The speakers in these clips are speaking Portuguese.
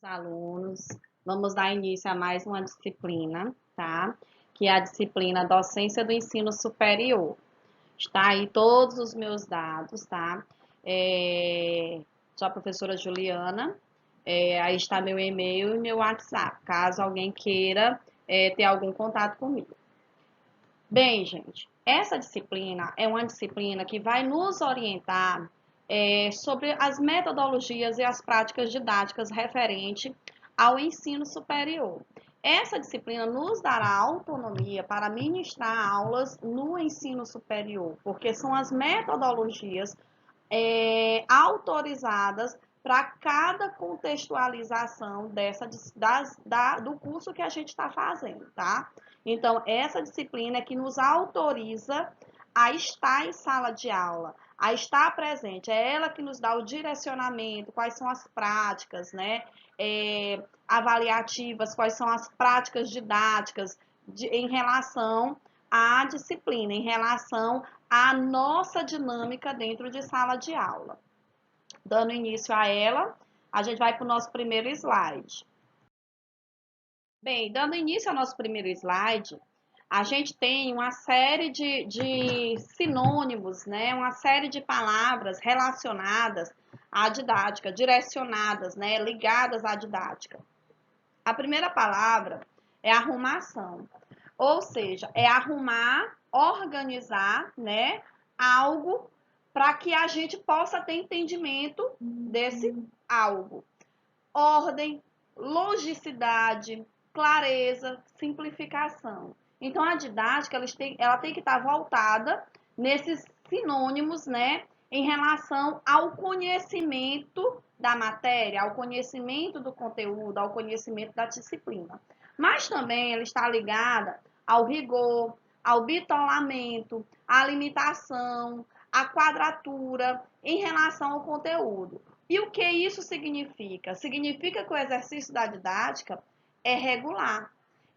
Alunos, vamos dar início a mais uma disciplina, tá? Que é a disciplina Docência do Ensino Superior. Está aí todos os meus dados, tá? Sou a professora Juliana, aí está meu e-mail e meu WhatsApp, caso alguém queira ter algum contato comigo. Bem, gente, essa disciplina é uma disciplina que vai nos orientar sobre as metodologias e as práticas didáticas referente ao ensino superior. Essa disciplina nos dará autonomia para ministrar aulas no ensino superior, porque são as metodologias autorizadas para cada contextualização do curso que a gente está fazendo, tá? Então, essa disciplina é que nos autoriza a estar em sala de aula, a estar presente. É ela que nos dá o direcionamento, quais são as práticas, né? Avaliativas, quais são as práticas didáticas em relação à disciplina, em relação à nossa dinâmica dentro de sala de aula. Dando início a ela, a gente vai para o nosso primeiro slide. Bem, dando início ao nosso primeiro slide, a gente tem uma série de sinônimos, né? Uma série de palavras relacionadas à didática, direcionadas, né? Ligadas à didática. A primeira palavra é arrumação, ou seja, é arrumar, organizar, né? Algo para que a gente possa ter entendimento desse algo. Ordem, logicidade, clareza, simplificação. Então, a didática ela tem que estar voltada nesses sinônimos, né, em relação ao conhecimento da matéria, ao conhecimento do conteúdo, ao conhecimento da disciplina. Mas também ela está ligada ao rigor, ao bitolamento, à limitação, à quadratura em relação ao conteúdo. E o que isso significa? Significa que o exercício da didática é regular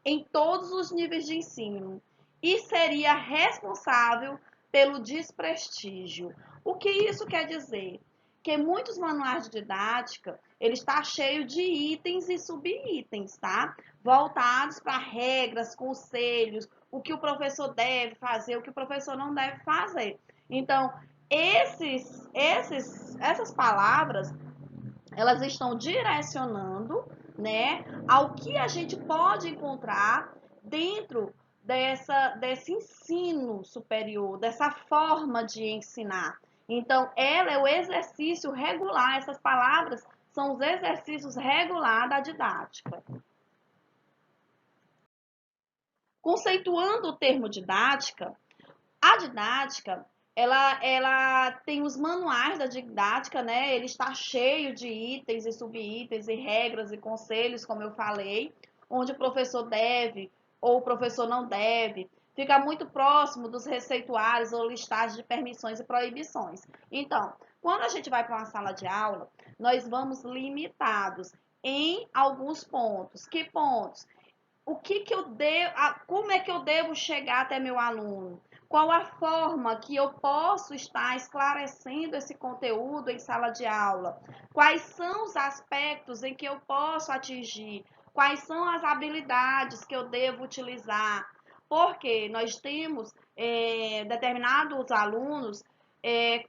em todos os níveis de ensino e seria responsável pelo desprestígio. O que isso quer dizer? Que muitos manuais de didática, ele está cheio de itens e subitens, tá? Voltados para regras, conselhos, o que o professor deve fazer, o que o professor não deve fazer. Então, essas palavras, elas estão direcionando, né, ao que a gente pode encontrar dentro desse ensino superior, dessa forma de ensinar. Então, ela é o exercício regular, essas palavras são os exercícios regulares da didática. Conceituando o termo didática, a didática, ela tem os manuais da didática, né? Ele está cheio de itens e subitens e regras e conselhos, como eu falei, onde o professor deve ou o professor não deve. Fica muito próximo dos receituários ou listagens de permissões e proibições. Então, quando a gente vai para uma sala de aula, nós vamos limitados em alguns pontos. Que pontos? O que eu devo, como é que eu devo chegar até meu aluno? Qual a forma que eu posso estar esclarecendo esse conteúdo em sala de aula? Quais são os aspectos em que eu posso atingir? Quais são as habilidades que eu devo utilizar? Porque nós temos determinados alunos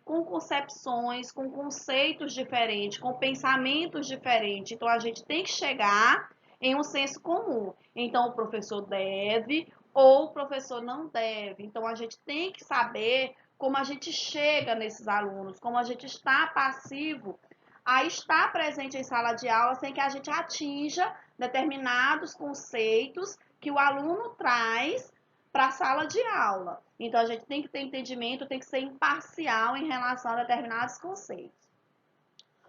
com concepções, com conceitos diferentes, com pensamentos diferentes. Então, a gente tem que chegar em um senso comum. Então, o professor deve ou o professor não deve. Então, a gente tem que saber como a gente chega nesses alunos, como a gente está passivo a estar presente em sala de aula sem que a gente atinja determinados conceitos que o aluno traz para a sala de aula. Então, a gente tem que ter entendimento, tem que ser imparcial em relação a determinados conceitos.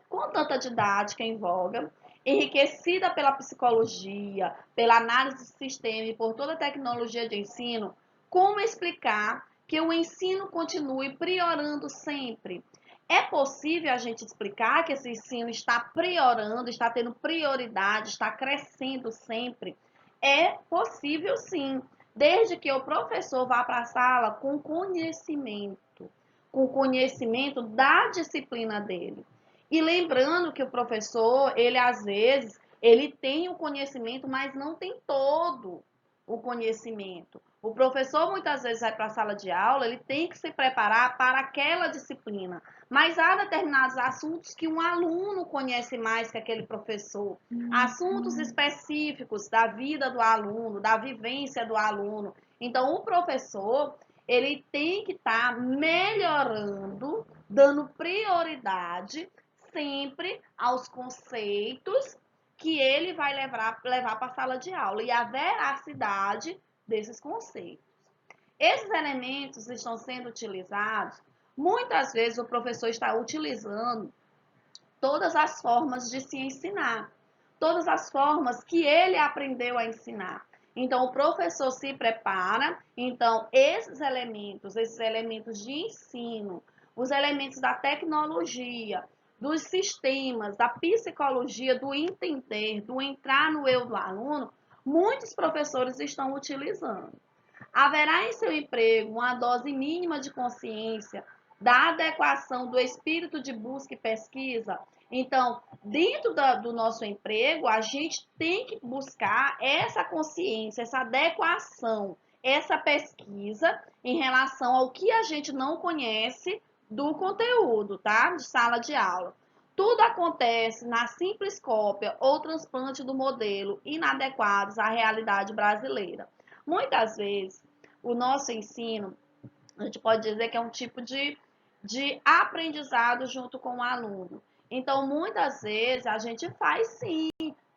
Com tanta didática em voga, enriquecida pela psicologia, pela análise do sistema e por toda a tecnologia de ensino, como explicar que o ensino continue priorando sempre? É possível a gente explicar que esse ensino está priorando, está tendo prioridade, está crescendo sempre? É possível sim, desde que o professor vá para a sala com conhecimento da disciplina dele. E lembrando que o professor, ele às vezes Ele tem o conhecimento, mas não tem todo o conhecimento. O professor muitas vezes vai para a sala de aula, ele tem que se preparar para aquela disciplina, mas há determinados assuntos que um aluno conhece mais que aquele professor, assuntos específicos da vida do aluno, da vivência do aluno. Então, o professor, ele tem que estar melhorando, dando prioridade sempre aos conceitos que ele vai levar para a sala de aula e a veracidade desses conceitos. Esses elementos estão sendo utilizados, muitas vezes o professor está utilizando todas as formas de se ensinar, todas as formas que ele aprendeu a ensinar. Então, o professor se prepara, então, esses elementos de ensino, os elementos da tecnologia, dos sistemas, da psicologia, do entender, do entrar no eu do aluno, muitos professores estão utilizando. Haverá em seu emprego uma dose mínima de consciência da adequação do espírito de busca e pesquisa. Então, dentro do nosso emprego, a gente tem que buscar essa consciência, essa adequação, essa pesquisa em relação ao que a gente não conhece do conteúdo, tá? De sala de aula. Tudo acontece na simples cópia ou transplante do modelo inadequados à realidade brasileira. Muitas vezes, o nosso ensino, a gente pode dizer que é um tipo de aprendizado junto com o aluno. Então, muitas vezes, a gente faz sim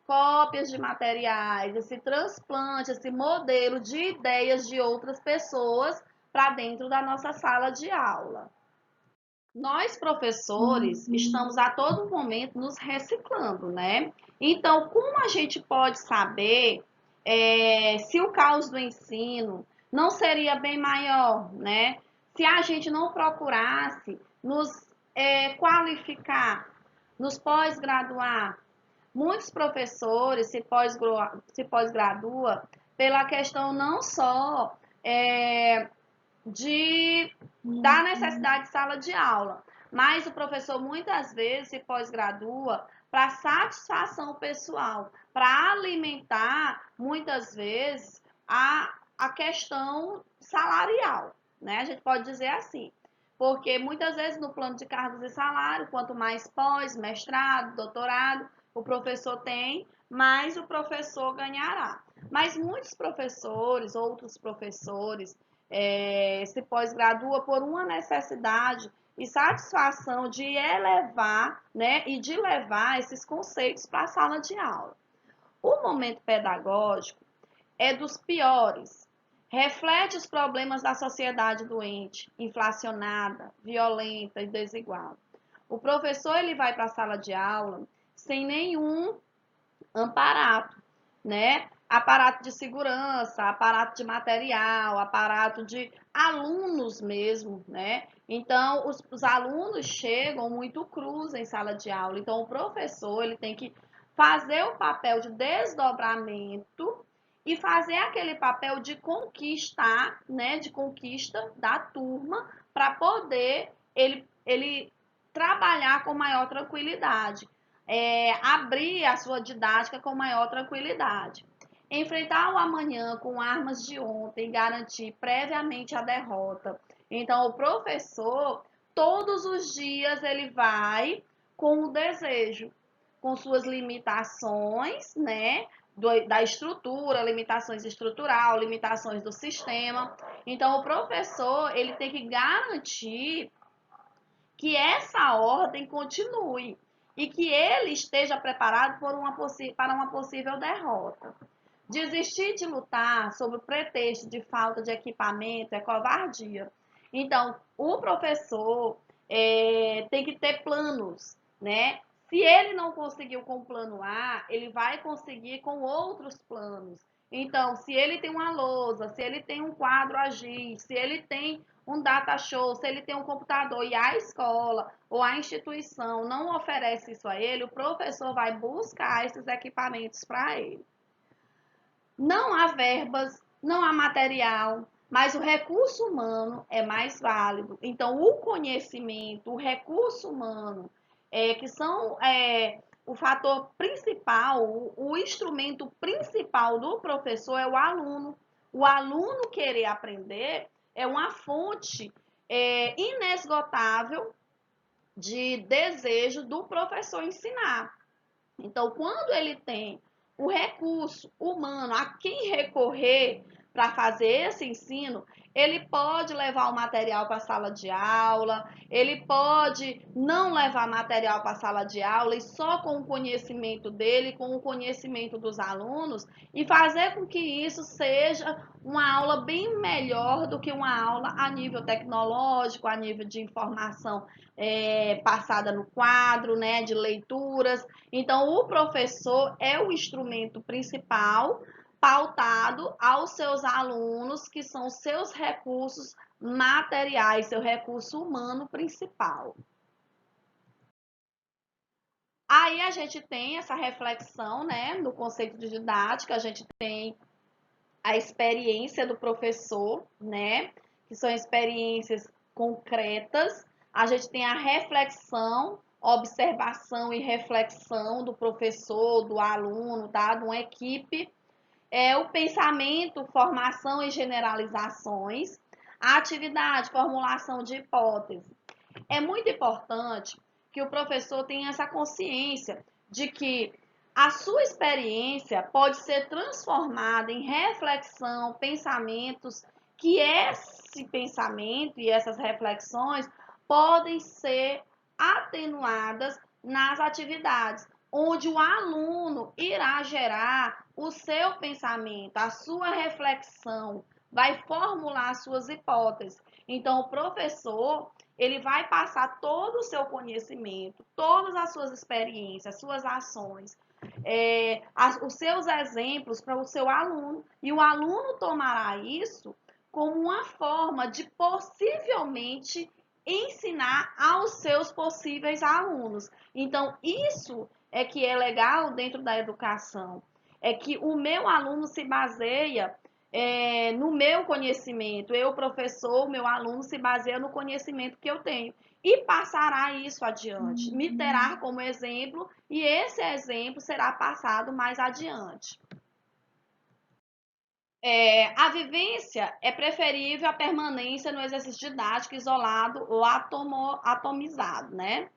cópias de materiais, esse transplante, esse modelo de ideias de outras pessoas para dentro da nossa sala de aula. Nós, professores, estamos a todo momento nos reciclando, né? Então, como a gente pode saber se o caos do ensino não seria bem maior, né? Se a gente não procurasse nos qualificar, nos pós-graduar. Muitos professores se pós-gradua pela questão não só da necessidade de sala de aula, mas o professor muitas vezes se pós-gradua para satisfação pessoal, para alimentar muitas vezes a questão salarial, né? A gente pode dizer assim, porque muitas vezes no plano de cargos e salário, quanto mais pós, mestrado, doutorado o professor tem, mais o professor ganhará. Mas muitos professores, outros professores, se pós-gradua por uma necessidade e satisfação de elevar, né, e de levar esses conceitos para a sala de aula. O momento pedagógico é dos piores. Reflete os problemas da sociedade doente, inflacionada, violenta e desigual. O professor ele vai para a sala de aula sem nenhum aparato, né? Aparato de segurança, aparato de material, aparato de alunos mesmo, né? Então, os alunos chegam muito crus em sala de aula. Então, o professor ele tem que fazer o papel de desdobramento e fazer aquele papel de conquistar, né? De conquista da turma para poder ele trabalhar com maior tranquilidade. Abrir a sua didática com maior tranquilidade. Enfrentar o amanhã com armas de ontem, garantir previamente a derrota. Então, o professor, todos os dias, ele vai com o desejo, com suas limitações, né? Da estrutura, limitações estrutural, limitações do sistema. Então, o professor, ele tem que garantir que essa ordem continue e que ele esteja preparado para uma possível derrota. Desistir de lutar sob o pretexto de falta de equipamento é covardia. Então, o professor tem que ter planos, né? Se ele não conseguiu com o plano A, ele vai conseguir com outros planos. Então, se ele tem uma lousa, se ele tem um quadro agir, se ele tem um data show, se ele tem um computador e a escola ou a instituição não oferece isso a ele, o professor vai buscar esses equipamentos para ele. Não há verbas, não há material, mas o recurso humano é mais válido. Então, o conhecimento, o recurso humano, que são o fator principal, o instrumento principal do professor é o aluno. O aluno querer aprender é uma fonte inesgotável de desejo do professor ensinar. Então, quando ele tem o recurso humano a quem recorrer para fazer esse ensino, ele pode levar o material para a sala de aula, ele pode não levar material para a sala de aula e só com o conhecimento dele, com o conhecimento dos alunos, e fazer com que isso seja uma aula bem melhor do que uma aula a nível tecnológico, a nível de informação passada no quadro, né, de leituras. Então, o professor é o instrumento principal pautado aos seus alunos, que são seus recursos materiais, seu recurso humano principal. Aí a gente tem essa reflexão, né, no conceito de didática, a gente tem a experiência do professor, né, que são experiências concretas. A gente tem a reflexão, observação e reflexão do professor, do aluno, tá? De uma equipe. O pensamento, formação e generalizações. A atividade, formulação de hipótese. É muito importante que o professor tenha essa consciência de que a sua experiência pode ser transformada em reflexão, pensamentos, que esse pensamento e essas reflexões podem ser atenuadas nas atividades, onde o aluno irá gerar o seu pensamento, a sua reflexão, vai formular suas hipóteses. Então, o professor, ele vai passar todo o seu conhecimento, todas as suas experiências, suas ações, os seus exemplos para o seu aluno. E o aluno tomará isso como uma forma de possivelmente ensinar aos seus possíveis alunos. Então, isso é que é legal dentro da educação. É que o meu aluno se baseia no meu conhecimento. Eu, professor, meu aluno se baseia no conhecimento que eu tenho e passará isso adiante. Me terá como exemplo e esse exemplo será passado mais adiante. A vivência é preferível à permanência no exercício didático isolado ou atomizado, né?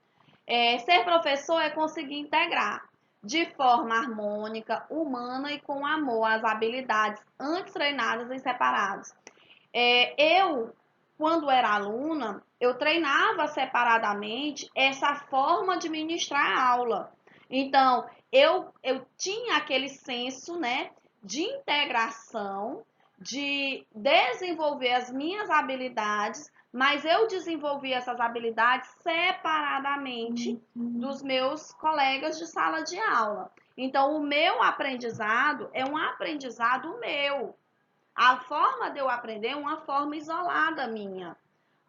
Ser professor é conseguir integrar de forma harmônica, humana e com amor as habilidades antes treinadas em separados. Eu, quando era aluna, eu treinava separadamente essa forma de ministrar a aula. Então, eu tinha aquele senso, né, de integração, de desenvolver as minhas habilidades, mas eu desenvolvi essas habilidades separadamente dos meus colegas de sala de aula. Então, o meu aprendizado é um aprendizado meu. A forma de eu aprender é uma forma isolada minha.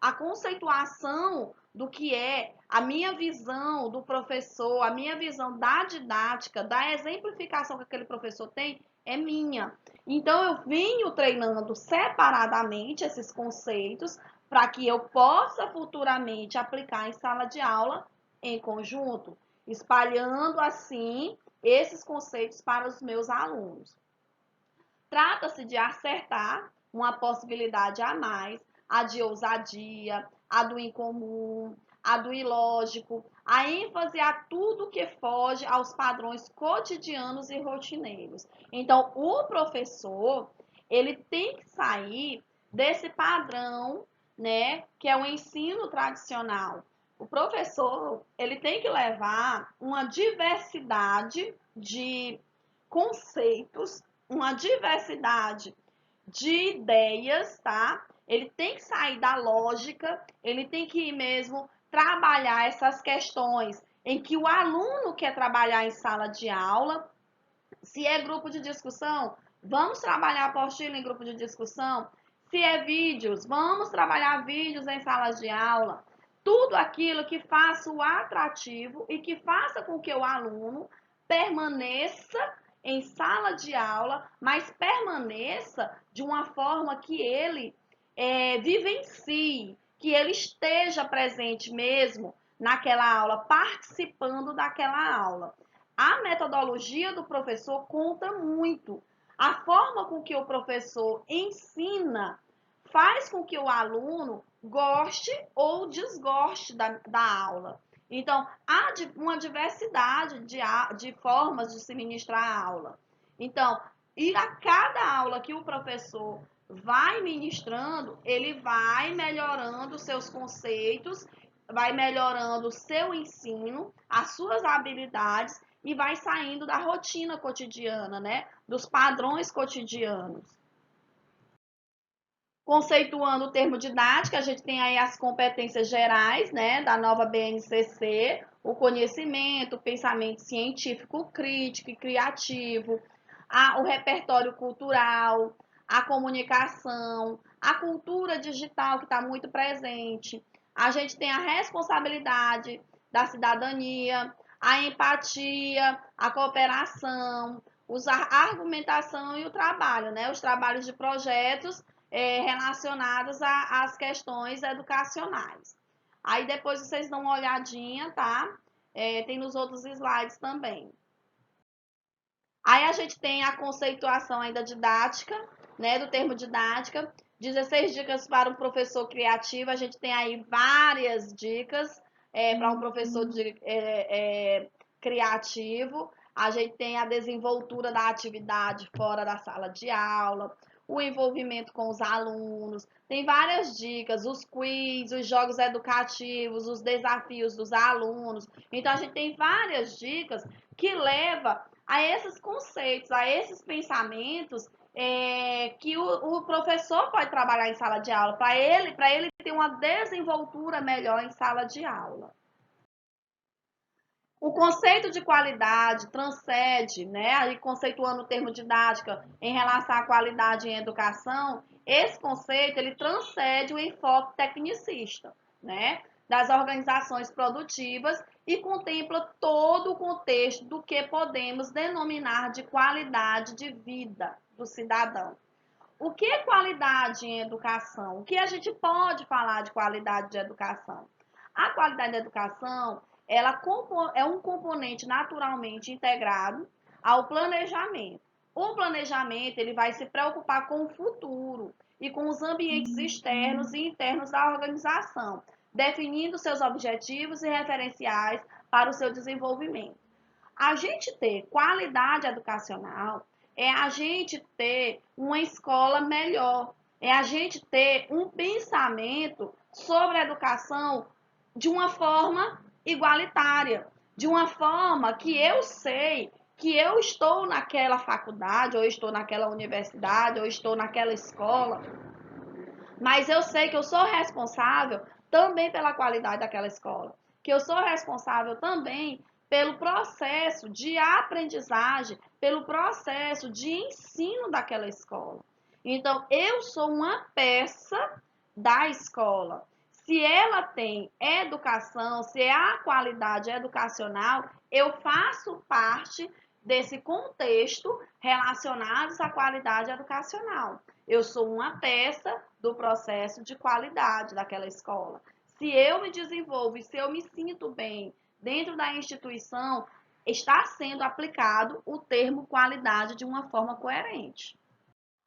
A conceituação do que é a minha visão do professor, a minha visão da didática, da exemplificação que aquele professor tem, é minha. Então, eu venho treinando separadamente esses conceitos para que eu possa futuramente aplicar em sala de aula em conjunto, espalhando assim esses conceitos para os meus alunos. Trata-se de acertar uma possibilidade a mais, a de ousadia, a do incomum, a do ilógico, a ênfase a tudo que foge aos padrões cotidianos e rotineiros. Então, o professor, ele tem que sair desse padrão, né, que é o ensino tradicional. O professor, ele tem que levar uma diversidade de conceitos, uma diversidade de ideias, tá? Ele tem que sair da lógica, ele tem que ir mesmo trabalhar essas questões em que o aluno quer trabalhar em sala de aula. Se é grupo de discussão, vamos trabalhar apostila em grupo de discussão. Se é vídeos, vamos trabalhar vídeos em salas de aula. Tudo aquilo que faça o atrativo e que faça com que o aluno permaneça em sala de aula, mas permaneça de uma forma que ele vivencie, que ele esteja presente mesmo naquela aula, participando daquela aula. a metodologia do professor conta muito. A forma com que o professor ensina faz com que o aluno goste ou desgoste da aula. Então, há uma diversidade de formas de se ministrar a aula. Então, e a cada aula que o professor vai ministrando, ele vai melhorando seus conceitos, vai melhorando o seu ensino, as suas habilidades e vai saindo da rotina cotidiana, né? Dos padrões cotidianos. Conceituando o termo didática, a gente tem aí as competências gerais, né, da nova BNCC, o conhecimento, o pensamento científico crítico e criativo, o repertório cultural, a comunicação, a cultura digital que está muito presente. A gente tem a responsabilidade da cidadania, a empatia, a cooperação, a argumentação e o trabalho, né? Os trabalhos de projetos relacionados às questões educacionais. Aí depois vocês dão uma olhadinha, tá? Tem nos outros slides também. Aí a gente tem a conceituação ainda didática, né, do termo didática, 16 dicas para um professor criativo, a gente tem aí várias dicas para um professor criativo, a gente tem a desenvoltura da atividade fora da sala de aula, o envolvimento com os alunos, tem várias dicas, os quiz, os jogos educativos, os desafios dos alunos, então a gente tem várias dicas que leva a esses conceitos, a esses pensamentos que o professor pode trabalhar em sala de aula, para ele ter uma desenvoltura melhor em sala de aula. O conceito de qualidade transcende, né, aí conceituando o termo didática em relação à qualidade em educação, esse conceito ele transcende o enfoque tecnicista, né, das organizações produtivas e contempla todo o contexto do que podemos denominar de qualidade de vida do cidadão. O que é qualidade em educação? O que a gente pode falar de qualidade de educação? A qualidade da educação ela é um componente naturalmente integrado ao planejamento. O planejamento ele vai se preocupar com o futuro e com os ambientes externos e internos da organização, definindo seus objetivos e referenciais para o seu desenvolvimento. A gente ter qualidade educacional é a gente ter uma escola melhor, é a gente ter um pensamento sobre a educação de uma forma igualitária, de uma forma que eu sei que eu estou naquela faculdade, ou estou naquela universidade, ou estou naquela escola, mas eu sei que eu sou responsável também pela qualidade daquela escola, que eu sou responsável também pelo processo de aprendizagem, pelo processo de ensino daquela escola. Então, eu sou uma peça da escola. Se ela tem educação, se a qualidade educacional, eu faço parte desse contexto relacionado à qualidade educacional. Eu sou uma peça do processo de qualidade daquela escola. Se eu me desenvolvo e se eu me sinto bem dentro da instituição, está sendo aplicado o termo qualidade de uma forma coerente.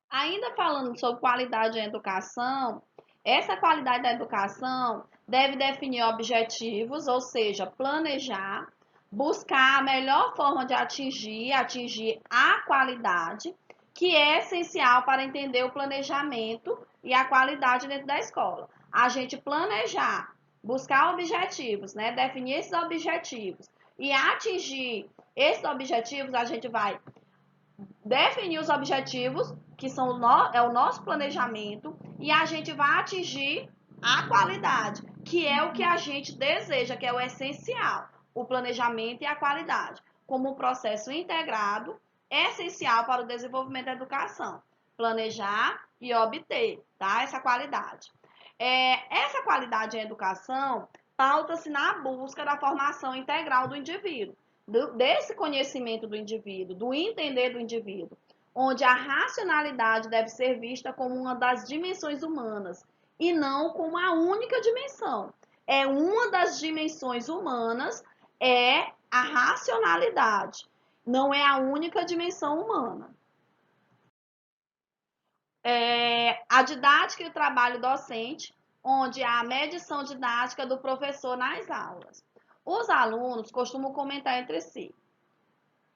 Ainda falando sobre qualidade em educação, essa qualidade da educação deve definir objetivos, ou seja, planejar, buscar a melhor forma de atingir a qualidade, que é essencial para entender o planejamento e a qualidade dentro da escola. A gente planejar, buscar objetivos, né? Definir esses objetivos e atingir esses objetivos, a gente vai definir os objetivos, que são o nosso planejamento, e a gente vai atingir a qualidade, que é o que a gente deseja, que é o essencial, o planejamento e a qualidade, como um processo integrado, essencial para o desenvolvimento da educação. Planejar e obter, tá? Essa qualidade. Essa qualidade em educação pauta-se na busca da formação integral do indivíduo, desse conhecimento do indivíduo, do entender do indivíduo, onde a racionalidade deve ser vista como uma das dimensões humanas e não como a única dimensão. É uma das dimensões humanas, é a racionalidade. Não é a única dimensão humana. A didática e o trabalho docente, onde há a medição didática do professor nas aulas. Os alunos costumam comentar entre si,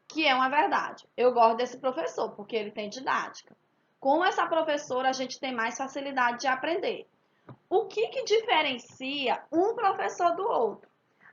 que é uma verdade. Eu gosto desse professor, porque ele tem didática. Com essa professora, a gente tem mais facilidade de aprender. O que diferencia um professor do outro?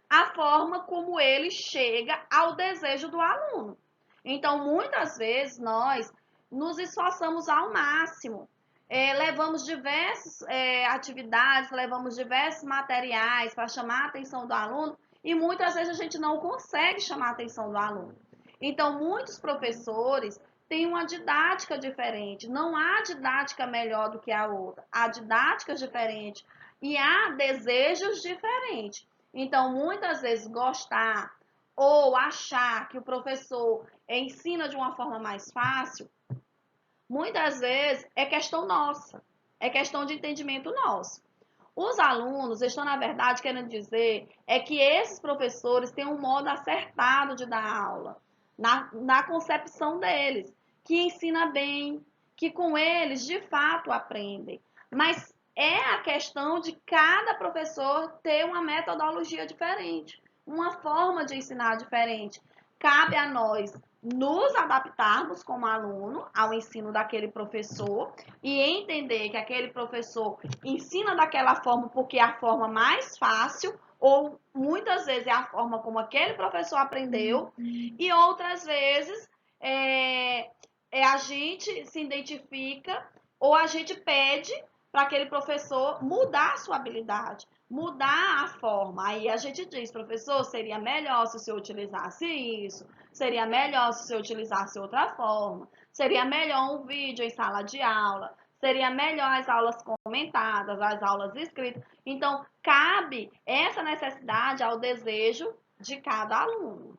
A forma como ele chega ao desejo do aluno. Então, muitas vezes, nós nos esforçamos ao máximo. Levamos diversas atividades, levamos diversos materiais para chamar a atenção do aluno e muitas vezes a gente não consegue chamar a atenção do aluno. Então, muitos professores têm uma didática diferente. Não há didática melhor do que a outra. Há didáticas diferentes e há desejos diferentes. Então, muitas vezes, gostar ou achar que o professor ensina de uma forma mais fácil, muitas vezes é questão nossa, é questão de entendimento nosso. Os alunos estão, na verdade, querendo dizer que esses professores têm um modo acertado de dar aula, na concepção deles, que ensina bem, que com eles, de fato, aprendem. Mas é a questão de cada professor ter uma metodologia diferente, uma forma de ensinar diferente. Cabe a nós nos adaptarmos como aluno ao ensino daquele professor e entender que aquele professor ensina daquela forma porque é a forma mais fácil ou muitas vezes é a forma como aquele professor aprendeu e outras vezes a gente se identifica ou a gente pede para aquele professor mudar a sua habilidade, mudar a forma. Aí a gente diz, professor, seria melhor se o senhor utilizasse isso, seria melhor se o senhor utilizasse outra forma, seria melhor um vídeo em sala de aula, seria melhor as aulas comentadas, as aulas escritas. Então, cabe essa necessidade ao desejo de cada aluno.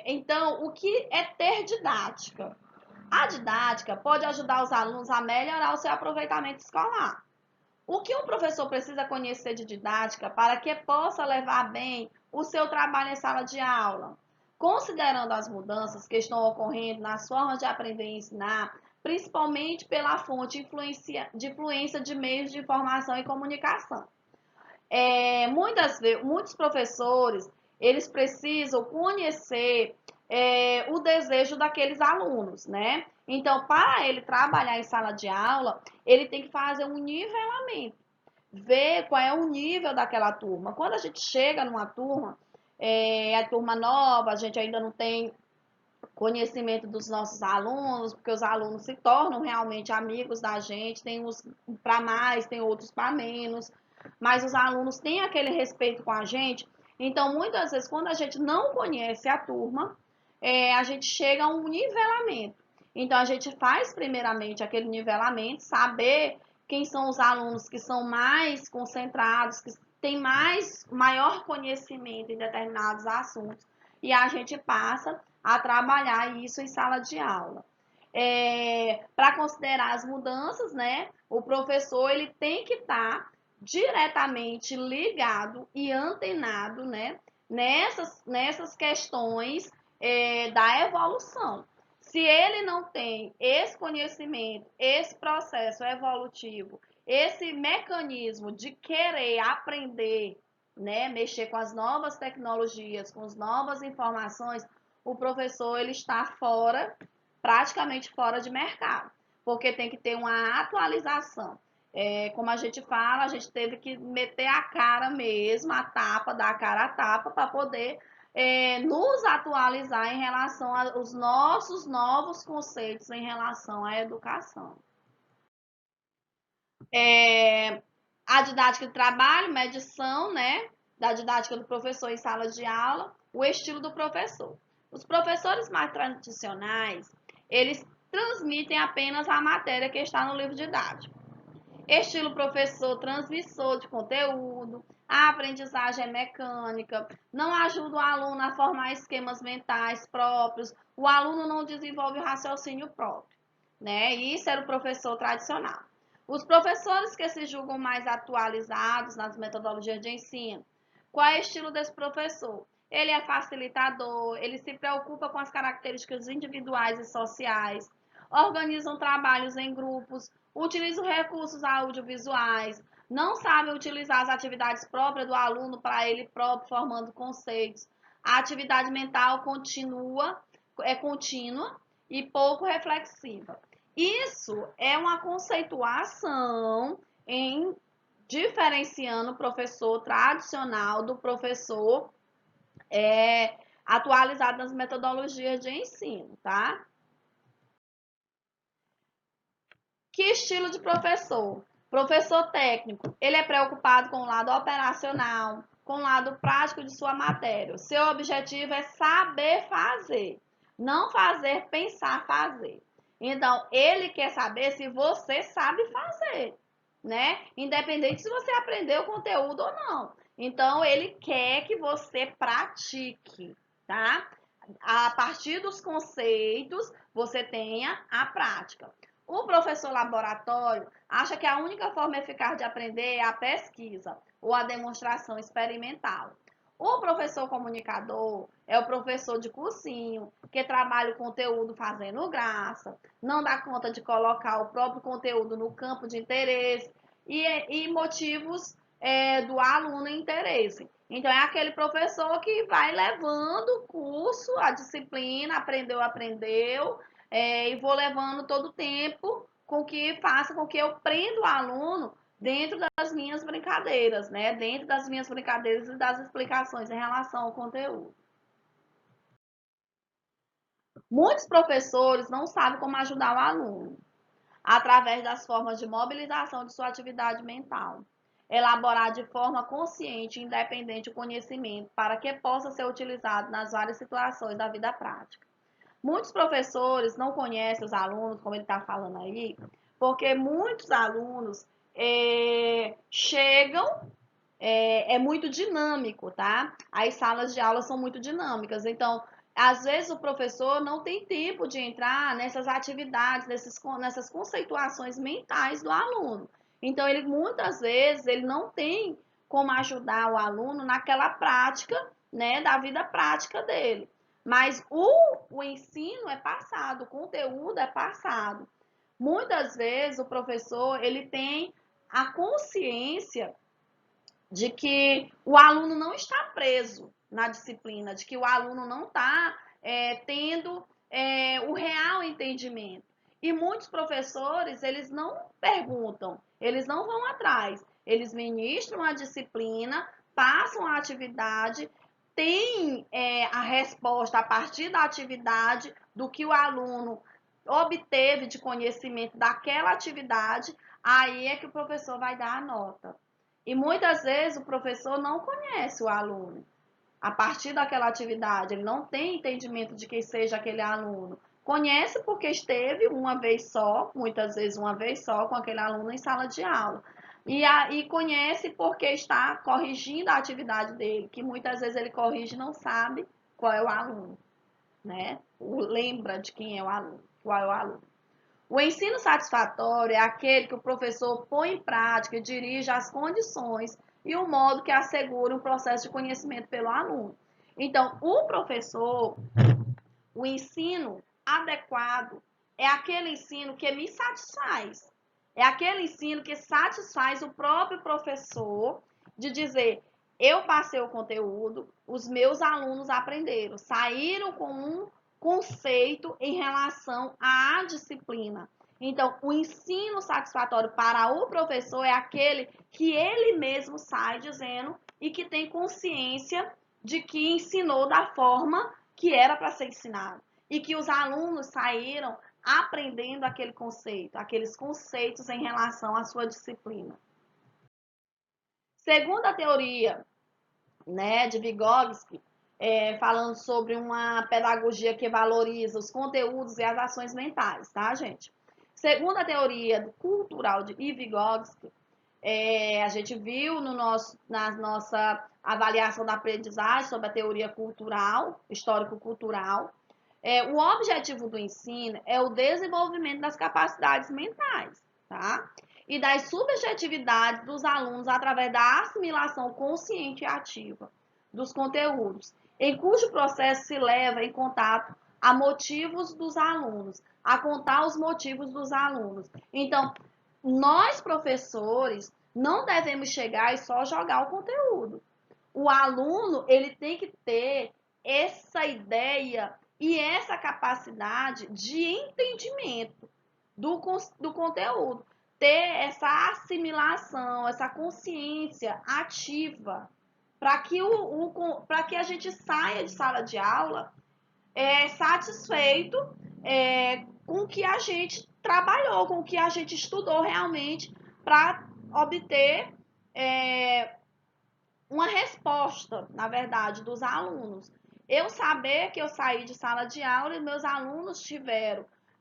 Então, o que é ter didática? A didática pode ajudar os alunos a melhorar o seu aproveitamento escolar. O que um professor precisa conhecer de didática para que possa levar bem o seu trabalho em sala de aula? Considerando as mudanças que estão ocorrendo nas formas de aprender e ensinar, principalmente pela fonte de influência de meios de informação e comunicação. Muitos professores, eles precisam conhecer o desejo daqueles alunos, né? Então, para ele trabalhar em sala de aula, ele tem que fazer um nivelamento, ver qual é o nível daquela turma. Quando a gente chega numa turma, a turma nova, a gente ainda não tem conhecimento dos nossos alunos, porque os alunos se tornam realmente amigos da gente, tem uns para mais, tem outros para menos, mas os alunos têm aquele respeito com a gente. Então, muitas vezes, quando a gente não conhece a turma, a gente chega a um nivelamento. Então, a gente faz primeiramente aquele nivelamento, saber quem são os alunos que são mais concentrados, que têm maior conhecimento em determinados assuntos, e a gente passa a trabalhar isso em sala de aula. Para considerar as mudanças, né, o professor ele tem que estar diretamente ligado e antenado, né, nessas questões da evolução. Se ele não tem esse conhecimento, esse processo evolutivo, esse mecanismo de querer aprender, né, mexer com as novas tecnologias, com as novas informações, o professor ele está fora, praticamente fora de mercado, porque tem que ter uma atualização. Como a gente fala, a gente teve que meter a cara mesmo, a tapa, dar a cara a tapa, para poder nos atualizar em relação aos nossos novos conceitos em relação à educação. A didática do trabalho, medição, né, da didática do professor em sala de aula, o estilo do professor. Os professores mais tradicionais, eles transmitem apenas a matéria que está no livro didático. Estilo professor transmissor de conteúdo, a aprendizagem é mecânica, não ajuda o aluno a formar esquemas mentais próprios, o aluno não desenvolve o raciocínio próprio, né? Isso era o professor tradicional. Os professores que se julgam mais atualizados nas metodologias de ensino. Qual é o estilo desse professor? Ele é facilitador, ele se preocupa com as características individuais e sociais, organizam trabalhos em grupos, utilizam recursos audiovisuais, não sabem utilizar as atividades próprias do aluno para ele próprio, formando conceitos. A atividade mental é contínua e pouco reflexiva. Isso é uma conceituação em diferenciando o professor tradicional do professor atualizado nas metodologias de ensino, tá? Que estilo de professor? Professor técnico, ele é preocupado com o lado operacional, com o lado prático de sua matéria. O seu objetivo é saber fazer, não fazer, pensar, fazer. Então, ele quer saber se você sabe fazer, né? Independente se você aprendeu o conteúdo ou não. Então, ele quer que você pratique, tá? A partir dos conceitos, você tenha a prática. O professor laboratório acha que a única forma eficaz de aprender é a pesquisa ou a demonstração experimental. O professor comunicador é o professor de cursinho, que trabalha o conteúdo fazendo graça, não dá conta de colocar o próprio conteúdo no campo de interesse e motivos do aluno em interesse. Então, é aquele professor que vai levando o curso, a disciplina, aprendeu, e vou levando todo o tempo com que faça com que eu prenda o aluno dentro das minhas brincadeiras, né? Dentro das minhas brincadeiras e das explicações em relação ao conteúdo. Muitos professores não sabem como ajudar o aluno através das formas de mobilização de sua atividade mental. Elaborar de forma consciente e independente o conhecimento para que possa ser utilizado nas várias situações da vida prática. Muitos professores não conhecem os alunos, como ele está falando aí, porque muitos alunos chegam, é muito dinâmico, tá? As salas de aula são muito dinâmicas, então, às vezes o professor não tem tempo de entrar nessas atividades, nessas conceituações mentais do aluno. Então, ele muitas vezes ele não tem como ajudar o aluno naquela prática, né, da vida prática dele. Mas o ensino é passado, o conteúdo é passado. Muitas vezes o professor ele tem a consciência de que o aluno não está preso na disciplina, de que o aluno não está tendo o real entendimento. E muitos professores, eles não perguntam, eles não vão atrás, eles ministram a disciplina, passam a atividade, têm a resposta a partir da atividade, do que o aluno obteve de conhecimento daquela atividade, aí é que o professor vai dar a nota. E muitas vezes o professor não conhece o aluno. A partir daquela atividade, ele não tem entendimento de quem seja aquele aluno. Conhece porque esteve uma vez só, muitas vezes uma vez só, com aquele aluno em sala de aula. E conhece porque está corrigindo a atividade dele, que muitas vezes ele corrige e não sabe qual é o aluno, né? Lembra de quem é o aluno, qual é o aluno. O ensino satisfatório é aquele que o professor põe em prática e dirige as condições e o modo que assegura um processo de conhecimento pelo aluno. Então, o ensino adequado é aquele ensino que me satisfaz. É aquele ensino que satisfaz o próprio professor de dizer, eu passei o conteúdo, os meus alunos aprenderam, saíram com um conceito em relação à disciplina. Então, o ensino satisfatório para o professor é aquele que ele mesmo sai dizendo e que tem consciência de que ensinou da forma que era para ser ensinado e que os alunos saíram aprendendo aquele conceito, aqueles conceitos em relação à sua disciplina. Segundo a teoria, né, de Vygotsky, falando sobre uma pedagogia que valoriza os conteúdos e as ações mentais, tá, gente? Segundo a teoria cultural de Vygotsky, a gente viu na nossa avaliação da aprendizagem sobre a teoria cultural, histórico-cultural, o objetivo do ensino é o desenvolvimento das capacidades mentais, tá? e das subjetividades dos alunos através da assimilação consciente e ativa dos conteúdos, em cujo processo se leva em contato a motivos dos alunos, a contar os motivos dos alunos. Então, nós, professores, não devemos chegar e só jogar o conteúdo. O aluno, ele tem que ter essa ideia e essa capacidade de entendimento do conteúdo, ter essa assimilação, essa consciência ativa, para que, para que a gente saia de sala de aula satisfeito com o que a gente trabalhou, com o que a gente estudou realmente, para obter uma resposta, na verdade, dos alunos. Eu saber que eu saí de sala de aula e meus alunos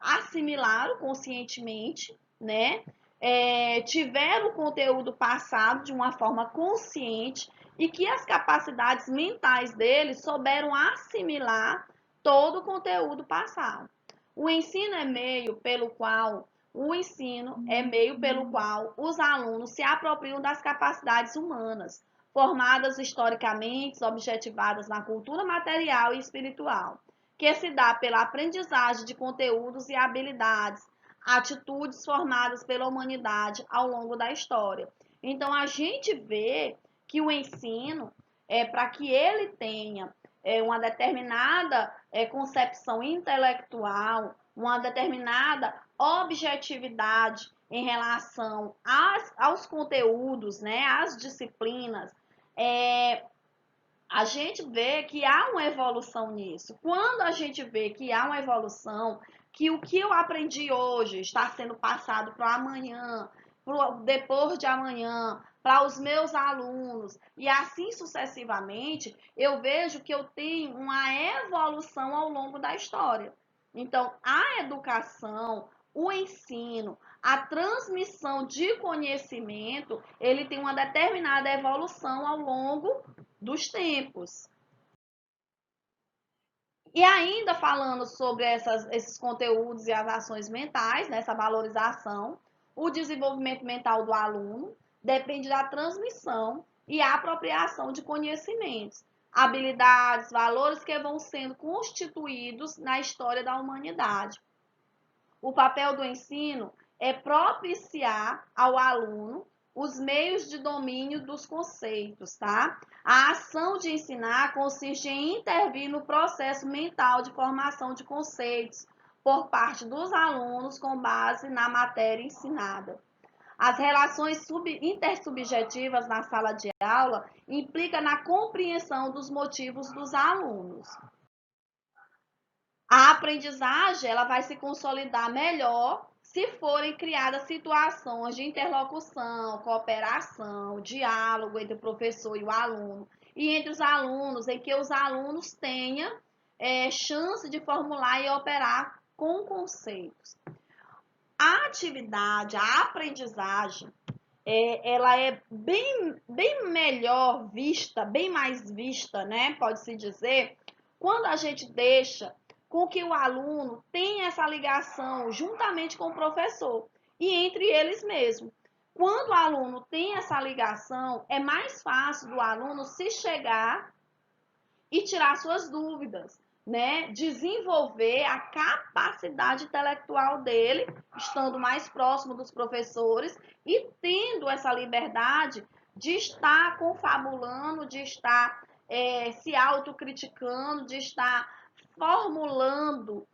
assimilaram conscientemente, né? Tiveram o conteúdo passado de uma forma consciente e que as capacidades mentais deles souberam assimilar todo o conteúdo passado. O ensino é meio pelo qual os alunos se apropriam das capacidades humanas, formadas historicamente, objetivadas na cultura material e espiritual, que se dá pela aprendizagem de conteúdos e habilidades, atitudes formadas pela humanidade ao longo da história. Então, a gente vê que o ensino, para que ele tenha uma determinada concepção intelectual, uma determinada objetividade em relação aos conteúdos, né, às disciplinas, a gente vê que há uma evolução nisso. Quando a gente vê que há uma evolução, que o que eu aprendi hoje está sendo passado para amanhã, depois de amanhã, para os meus alunos, e assim sucessivamente, eu vejo que eu tenho uma evolução ao longo da história. Então, a educação, o ensino, a transmissão de conhecimento, ele tem uma determinada evolução ao longo dos tempos. E ainda falando sobre esses conteúdos e as ações mentais, nessa valorização, o desenvolvimento mental do aluno depende da transmissão e apropriação de conhecimentos, habilidades, valores que vão sendo constituídos na história da humanidade. O papel do ensino é propiciar ao aluno os meios de domínio dos conceitos, tá? A ação de ensinar consiste em intervir no processo mental de formação de conceitos por parte dos alunos com base na matéria ensinada. As relações intersubjetivas na sala de aula implicam na compreensão dos motivos dos alunos. A aprendizagem ela vai se consolidar melhor se forem criadas situações de interlocução, cooperação, diálogo entre o professor e o aluno, e entre os alunos, em que os alunos tenham chance de formular e operar com conceitos. A atividade, a aprendizagem, ela é bem melhor vista, bem mais vista, né? Pode-se dizer, quando a gente deixa com que o aluno tenha essa ligação juntamente com o professor e entre eles mesmos. Quando o aluno tem essa ligação, é mais fácil do aluno se chegar e tirar suas dúvidas, né? Desenvolver a capacidade intelectual dele, estando mais próximo dos professores e tendo essa liberdade de estar confabulando, de estar se autocriticando, de estar formulando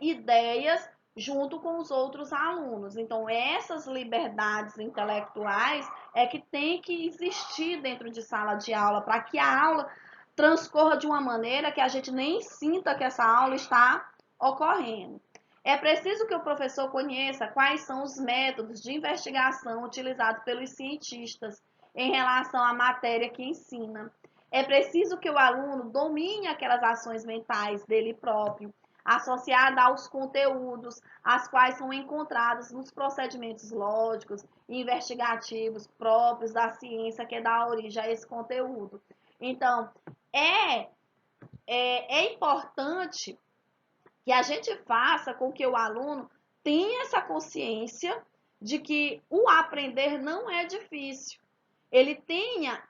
ideias junto com os outros alunos. Então, essas liberdades intelectuais é que tem que existir dentro de sala de aula, para que a aula transcorra de uma maneira que a gente nem sinta que essa aula está ocorrendo. É preciso que o professor conheça quais são os métodos de investigação utilizados pelos cientistas em relação à matéria que ensina. É preciso que o aluno domine aquelas ações mentais dele próprio, associada aos conteúdos, as quais são encontrados nos procedimentos lógicos e investigativos próprios da ciência que dá origem a esse conteúdo. Então, é importante que a gente faça com que o aluno tenha essa consciência de que o aprender não é difícil. Ele tenha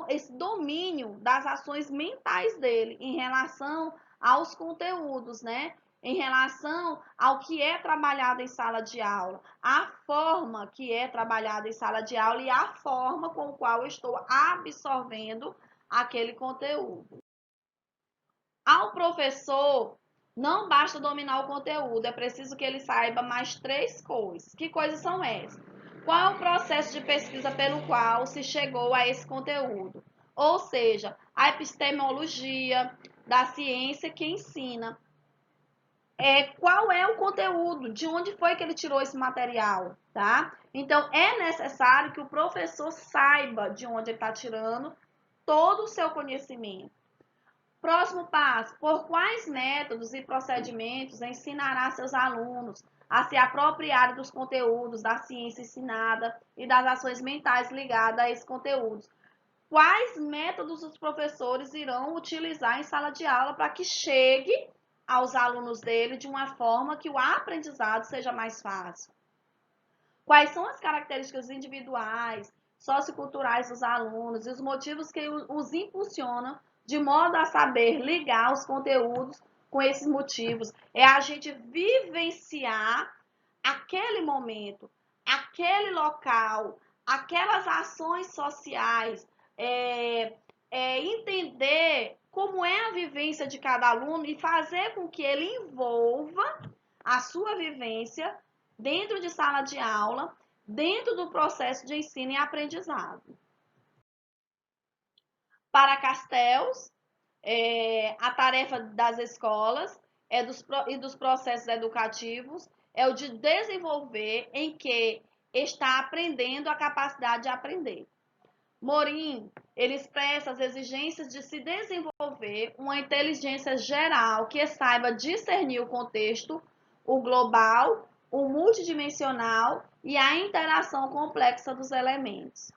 esse domínio das ações mentais dele em relação aos conteúdos, né? Em relação ao que é trabalhado em sala de aula, a forma que é trabalhada em sala de aula e a forma com a qual eu estou absorvendo aquele conteúdo. Ao professor, não basta dominar o conteúdo, é preciso que ele saiba mais 3 coisas. Que coisas são essas? Qual é o processo de pesquisa pelo qual se chegou a esse conteúdo? Ou seja, a epistemologia da ciência que ensina. Qual é o conteúdo? De onde foi que ele tirou esse material? Tá? Então, é necessário que o professor saiba de onde ele está tirando todo o seu conhecimento. Próximo passo: por quais métodos e procedimentos ensinará seus alunos a se apropriar dos conteúdos da ciência ensinada e das ações mentais ligadas a esses conteúdos? Quais métodos os professores irão utilizar em sala de aula para que chegue aos alunos dele de uma forma que o aprendizado seja mais fácil? Quais são as características individuais, socioculturais dos alunos e os motivos que os impulsionam de modo a saber ligar os conteúdos com esses motivos? É a gente vivenciar aquele momento, aquele local, aquelas ações sociais, entender como é a vivência de cada aluno e fazer com que ele envolva a sua vivência dentro de sala de aula, dentro do processo de ensino e aprendizado. Para Castells, a tarefa das escolas e dos processos educativos é o de desenvolver em que está aprendendo a capacidade de aprender. Morim, ele expressa as exigências de se desenvolver uma inteligência geral que saiba discernir o contexto, o global, o multidimensional e a interação complexa dos elementos.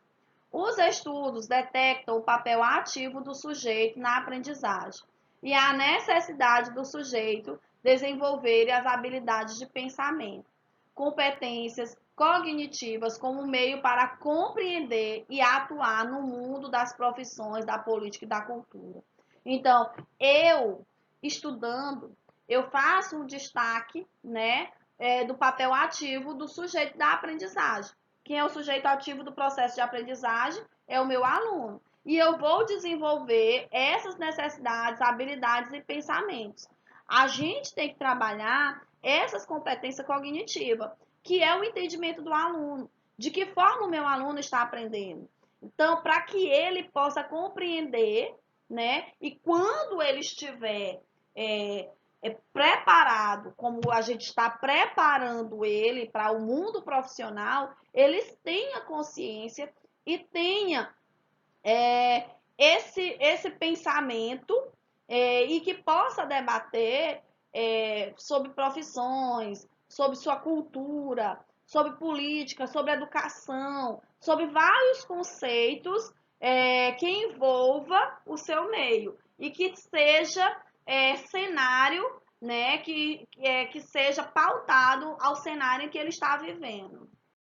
Os estudos detectam o papel ativo do sujeito na aprendizagem e a necessidade do sujeito desenvolver as habilidades de pensamento, competências cognitivas como meio para compreender e atuar no mundo das profissões, da política e da cultura. Então, eu estudando, eu faço um destaque, né, do papel ativo do sujeito da aprendizagem. Quem é o sujeito ativo do processo de aprendizagem é o meu aluno. E eu vou desenvolver essas necessidades, habilidades e pensamentos. A gente tem que trabalhar essas competências cognitivas, que é o entendimento do aluno, de que forma o meu aluno está aprendendo. Então, para que ele possa compreender, né? E quando ele estiver preparado, como a gente está preparando ele para o mundo profissional, eles tenham consciência e tenha esse pensamento e que possa debater sobre profissões, sobre sua cultura, sobre política, sobre educação, sobre vários conceitos que envolva o seu meio e que seja cenário, né, que seja pautado ao cenário em que ele está vivendo.